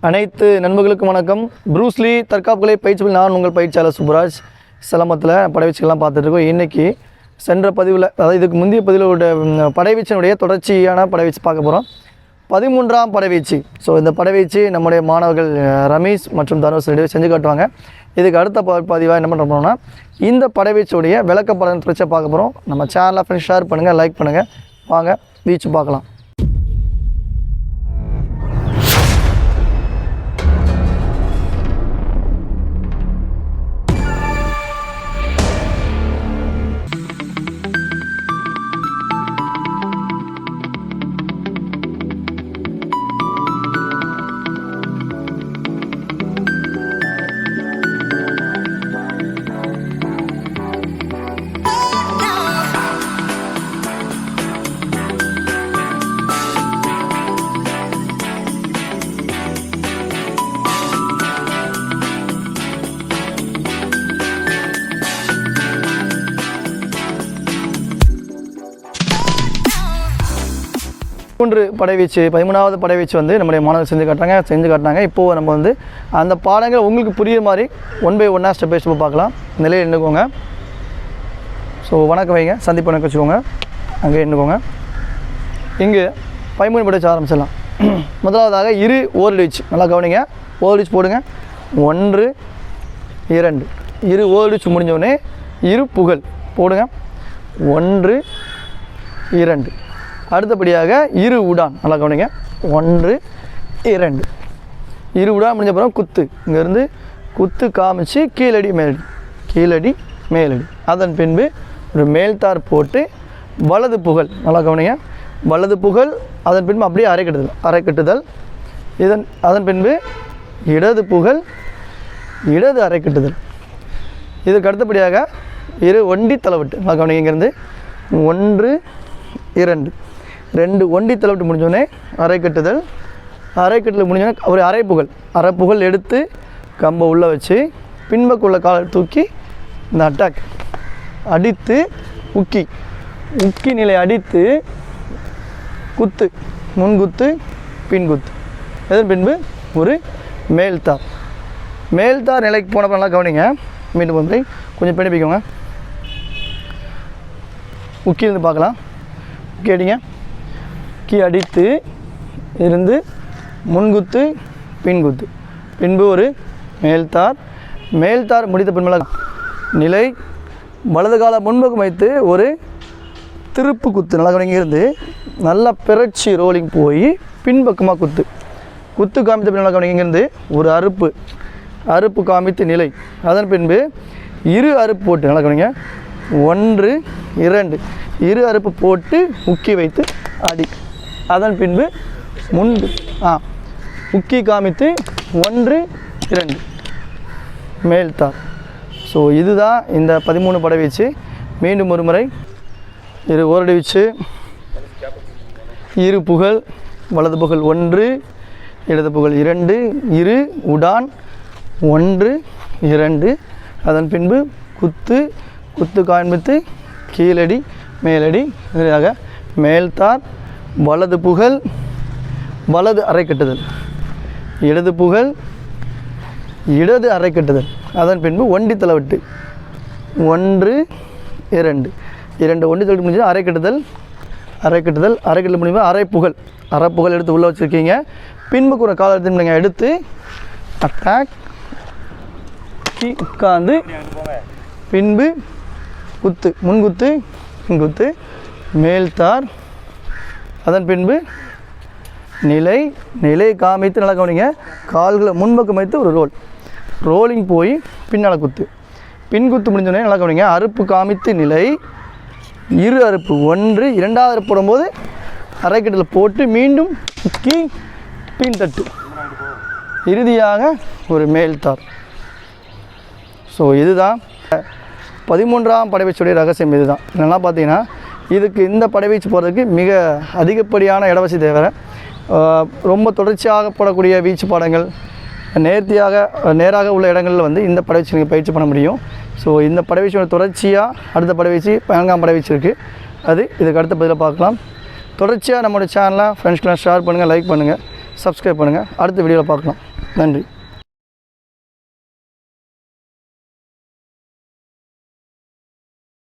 அனைத்து நண்பர்களுக்கும் வணக்கம். ப்ரூஸ்லி தற்காப்புகளை பயிற்சி நான் உங்கள் பயிற்சியாளர் சுப்ராஜ். சிலம்பத்தில் படைவீச்சுக்கெல்லாம் பார்த்துட்ருக்கோம். இன்றைக்கி சென்ற பதிவில், அதாவது இதுக்கு முந்தைய பதிவில் படைவீச்சினுடைய தொடர்ச்சியான படைவீச்சு பார்க்க போகிறோம். 13ஆம் படைவீச்சு. ஸோ இந்த படைவீச்சு நம்முடைய மாணவர்கள் ரமேஷ் மற்றும் தனுஷ் ரெண்டு செஞ்சு காட்டுவாங்க. இதுக்கு அடுத்த பதிவாக என்ன பண்ணுற போகிறோம்னா, இந்த படைவீச்சுடைய விளக்கப்படம் தொடர்ச்சியாக பார்க்க போகிறோம். நம்ம சேனலை ஃப்ரெண்ட்ஸ் ஷேர் பண்ணுங்கள், லைக் பண்ணுங்கள். வாங்க வீச்சு பார்க்கலாம். படைவீச்சு 13வது படைவீச்சு வந்து நம்முடைய மாணவர்கள் செஞ்சு காட்டினாங்க. இப்போது நம்ம வந்து அந்த பாடங்கள் உங்களுக்கு புரியுற மாதிரி 1 by 1 ஸ்டெப் பை ஸ்டெப் பார்க்கலாம். நிலையில் எண்ணுக்கோங்க. ஸோ வணக்கம் வைங்க, சந்திப்பு வணக்கம் வச்சுக்கோங்க. அங்கே எண்ணுக்கோங்க. இங்கே 13 படைச்சு ஆரம்பிச்சிடலாம். முதலாவதாக இரு ஓரடிச்சு, நல்லா கவனிங்க. ஓரடிச்சு போடுங்க. 1 2 இரு ஓரடிச்சு முடிஞ்சோடனே இரு புகழ் போடுங்க. 1 2. அடுத்தபடியாக இரு உடான், நல்லா கவனிங்க. 1 2 இரு உடான் முடிஞ்ச அப்புறம் குத்து. இங்கேருந்து குத்து காமிச்சு கீழடி மேலடி, கீழடி மேலடி. அதன் பின்பு ஒரு மேல்தார் போட்டு வலது புகழ், நல்லா கவனிங்க. வலது புகழ். அதன் பின்பு அப்படியே அரை கட்டுதல். அதன் பின்பு இடது புகழ், இடது அரை கட்டுதல். இதுக்கு அடுத்தபடியாக இரு ஒண்டி தலைவட்டு, நல்லா கவனிங்க. இங்கேருந்து 1 2 ஒண்டி தலைவிட்டு முடிஞ்சோடனே அரை கட்டுதல். அரை கட்டுதல் முடிஞ்சோடனே ஒரு அரை புகழ் எடுத்து கம்பை உள்ளே வச்சு பின்பக்குள்ள காலை தூக்கி இந்த அட்டாக் அடித்து உக்கி நிலை அடித்து குத்து, முன்குத்து பின்குத்து. இதன் பின்பு ஒரு மேல்தார் நிலைக்கு போனப்போ நல்லா கவனிங்க. மீண்டும் ஒன்றை கொஞ்சம் பிடிப்பிக்கோங்க. உக்கிலிருந்து பார்க்கலாம். உக்கி அடிங்க. உக்கி அடித்து இருந்து முன்குத்து பின்குத்து. பின்பு ஒரு மேல்தார் முடித்த பின்பு நிலை வலது கால முன்பக்கம் வைத்து ஒரு திருப்பு குத்து, நல்லா கவனிங்க. இருந்து நல்லா பிறச்சி ரோலிங் போய் பின்பக்கமாக குத்து காமித்த பின் நல்லா கவனிங்க. இங்கேருந்து ஒரு அறுப்பு காமித்து நிலை. அதன் பின்பு இரு அறுப்பு போட்டு, நல்லா கவனிங்க. 1 2 இரு அறுப்பு போட்டு உக்கி வைத்து அடி. அதன் பின்பு உக்கி காமித்து 1 2 மேல்தார். ஸோ இதுதான் இந்த 13 படைவீச்சு. மீண்டும் ஒரு முறை. இரு ஓரடி வீச்சு, இரு புகழ், வலது புகழ் 1 இடது புகழ் 2 இரு உடான் 1 2. அதன் பின்பு குத்து காண்பித்து கீழடி மேலடி. இறுதியாக மேல்தார், வலது புகழ், வலது அரை கட்டுதல், இடது புகழ், இடது அரை கட்டுதல். அதன் பின்பு ஒண்டி தலைவட்டு 1 2 ஒண்டி தலைவட்டு முடிஞ்சது அரை கட்டுதல் முடிவு அரை புகழ் எடுத்து உள்ளே வச்சுருக்கீங்க. பின்புக்கு ஒரு கால எடுத்து அட்டாக் உட்காந்து பின்பு குத்து, முன்குத்து பின்குத்து மேல்தார். அதன் பின்பு நிலை காமித்து, நல்லா கவனிங்க. கால்களை முன்பக்கம் வைத்து ஒரு ரோலிங் போய் பின்னால் பின்குத்து முடிஞ்சோடனே நல்லா கவனிங்க. அறுப்பு காமித்து நிலை, இரு அறுப்பு 1 2வது அறுப்பு போடும்போது அரைக்கட்டில் போட்டு மீண்டும் முக்கி பின் தட்டு, இறுதியாக ஒரு மேல்தார். ஸோ இதுதான் 13ஆம் படைவீச்சுடைய ரகசியம். இதுதான் என்னென்னா பார்த்தீங்கன்னா, இதுக்கு இந்த படைவீச்சு போகிறதுக்கு மிக அதிகப்படியான இடவசதி தேவை. ரொம்ப தொடர்ச்சியாக போடக்கூடிய வீச்சு பாடங்கள் நேராக உள்ள இடங்களில் வந்து இந்த படைவீச்சு நீங்கள் பயிற்சி பண்ண முடியும். ஸோ இந்த படைவீச்சோட தொடர்ச்சியாக அடுத்த படைவீச்சு 14ஆம் படைவீச்சு இருக்குது. அது இதுக்கு அடுத்த பதில் பார்க்கலாம். தொடர்ச்சியாக நம்மளுடைய சேனலை ஃப்ரெண்ட்ஸ்க்கெலாம் ஷேர் பண்ணுங்கள், லைக் பண்ணுங்கள். சப்ஸ்கிரைப் பண்ணுங்கள். அடுத்த வீடியோவில் பார்க்கலாம். நன்றி.